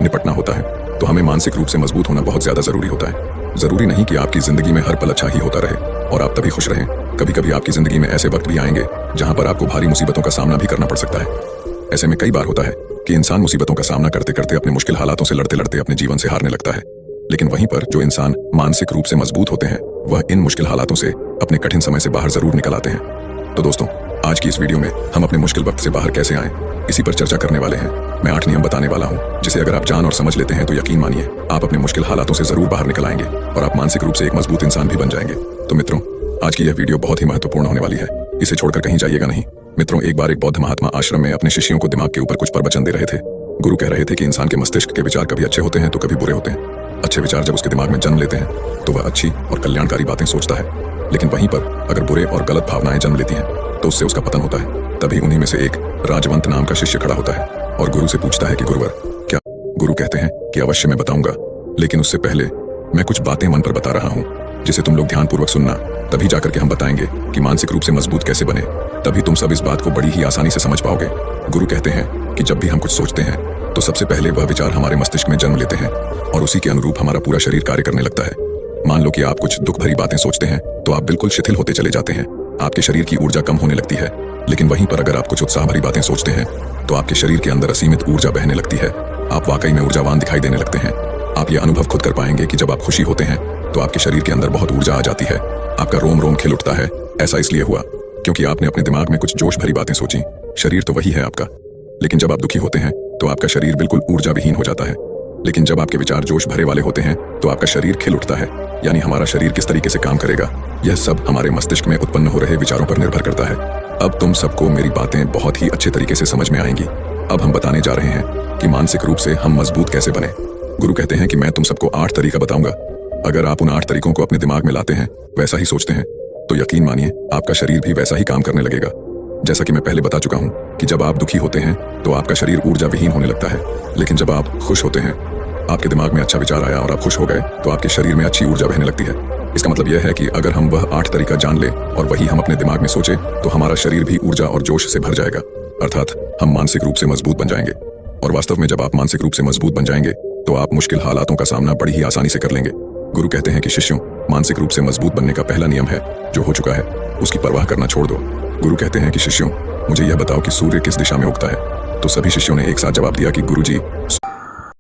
निपटना होता है तो हमें मानसिक रूप से मजबूत होना बहुत ज्यादा जरूरी होता है। जरूरी नहीं कि आपकी जिंदगी में हर पल अच्छा ही होता रहे और आप तभी खुश रहें। कभी कभी आपकी जिंदगी में ऐसे वक्त भी आएंगे जहां पर आपको भारी मुसीबतों का सामना भी करना पड़ सकता है। ऐसे में कई बार होता है कि इंसान मुसीबतों का सामना करते करते अपने मुश्किल हालातों से लड़ते लड़ते अपने जीवन से हारने लगता है। लेकिन वहीं पर जो इंसान मानसिक रूप से मजबूत होते हैं वह इन मुश्किल हालातों से अपने कठिन समय से बाहर जरूर निकल आते हैं। तो दोस्तों, आज की इस वीडियो में हम अपने मुश्किल वक्त से बाहर कैसे आएं, इसी पर चर्चा करने वाले हैं। मैं 8 नियम बताने वाला हूं जिसे अगर आप जान और समझ लेते हैं तो यकीन मानिए आप अपने मुश्किल हालातों से जरूर बाहर निकल आएंगे और आप मानसिक रूप से एक मजबूत इंसान भी बन जाएंगे। तो मित्रों, आज की यह वीडियो बहुत ही महत्वपूर्ण होने वाली है, इसे छोड़कर कहीं जाइएगा नहीं। मित्रों, एक बार एक बौद्ध महात्मा आश्रम में अपने शिष्यों को दिमाग के ऊपर कुछ प्रवचन दे रहे थे। गुरु कह रहे थे कि इंसान के मस्तिष्क के विचार कभी अच्छे होते हैं तो कभी बुरे होते हैं। अच्छे विचार जब उसके दिमाग में जन्म लेते हैं तो वह अच्छी और कल्याणकारी बातें सोचता है, लेकिन वहीं पर अगर बुरे और गलत भावनाएं जन्म लेती हैं तो उससे उसका पतन होता है। तभी उन्हीं में से एक राजवंत नाम का शिष्य खड़ा होता है और गुरु से पूछता है कि गुरुवर क्या? गुरु कहते हैं कि अवश्य मैं बताऊंगा, लेकिन उससे पहले मैं कुछ बातें मन पर बता रहा हूँ जिसे तुम लोग ध्यानपूर्वक सुनना, तभी जाकर के हम बताएंगे कि मानसिक रूप से मजबूत कैसे बने। तभी तुम सब इस बात को बड़ी ही आसानी से समझ पाओगे। गुरु कहते हैं कि जब भी हम कुछ सोचते हैं तो सबसे पहले वह विचार हमारे मस्तिष्क में जन्म लेते हैं और उसी के अनुरूप हमारा पूरा शरीर कार्य करने लगता है। मान लो कि आप कुछ दुख भरी बातें सोचते हैं तो आप बिल्कुल शिथिल होते चले जाते हैं, आपके शरीर की ऊर्जा कम होने लगती है। लेकिन वहीं पर अगर आप कुछ उत्साह भरी बातें सोचते हैं तो आपके शरीर के अंदर असीमित ऊर्जा बहने लगती है, आप वाकई में ऊर्जावान दिखाई देने लगते हैं। आप ये अनुभव खुद कर पाएंगे कि जब आप खुशी होते हैं तो आपके शरीर के अंदर बहुत ऊर्जा आ जाती है, आपका रोम रोम खिल उठता है। ऐसा इसलिए हुआ क्योंकि आपने अपने दिमाग में कुछ जोश भरी बातें सोची। शरीर तो वही है आपका, लेकिन जब आप दुखी होते हैं तो आपका शरीर बिल्कुल ऊर्जा विहीन हो जाता है। लेकिन जब आपके विचार जोश भरे वाले होते हैं तो आपका शरीर खिल उठता है। यानी हमारा शरीर किस तरीके से काम करेगा यह सब हमारे मस्तिष्क में उत्पन्न हो रहे विचारों पर निर्भर करता है। अब तुम सबको मेरी बातें बहुत ही अच्छे तरीके से समझ में आएंगी। अब हम बताने जा रहे हैं कि मानसिक रूप से हम मजबूत कैसे बने। गुरु कहते हैं कि मैं तुम सबको 8 तरीका बताऊंगा। अगर आप उन 8 तरीकों को अपने दिमाग में लाते हैं, वैसा ही सोचते हैं, तो यकीन मानिए आपका शरीर भी वैसा ही काम करने लगेगा। जैसा कि मैं पहले बता चुका हूं कि जब आप दुखी होते हैं तो आपका शरीर ऊर्जा विहीन होने लगता है, लेकिन जब आप खुश होते हैं, आपके दिमाग में अच्छा विचार आया और आप खुश हो गए तो आपके शरीर में अच्छी ऊर्जा बहने लगती है। इसका मतलब यह है कि अगर हम वह 8 तरीका जान ले और वही हम अपने दिमाग में सोचे तो हमारा शरीर भी ऊर्जा और जोश से भर जाएगा, अर्थात हम मानसिक रूप से मजबूत बन जाएंगे। और वास्तव में जब आप मानसिक रूप से मजबूत बन जाएंगे तो आप मुश्किल हालातों का सामना बड़ी ही आसानी से कर लेंगे। गुरु कहते हैं कि शिष्यों, मानसिक रूप से मजबूत बनने का पहला नियम है जो हो चुका है उसकी परवाह करना छोड़ दो। गुरु कहते हैं कि शिष्यों, मुझे यह बताओ कि सूर्य किस दिशा में उगता है? तो सभी शिष्यों ने एक साथ जवाब दिया कि गुरुजी,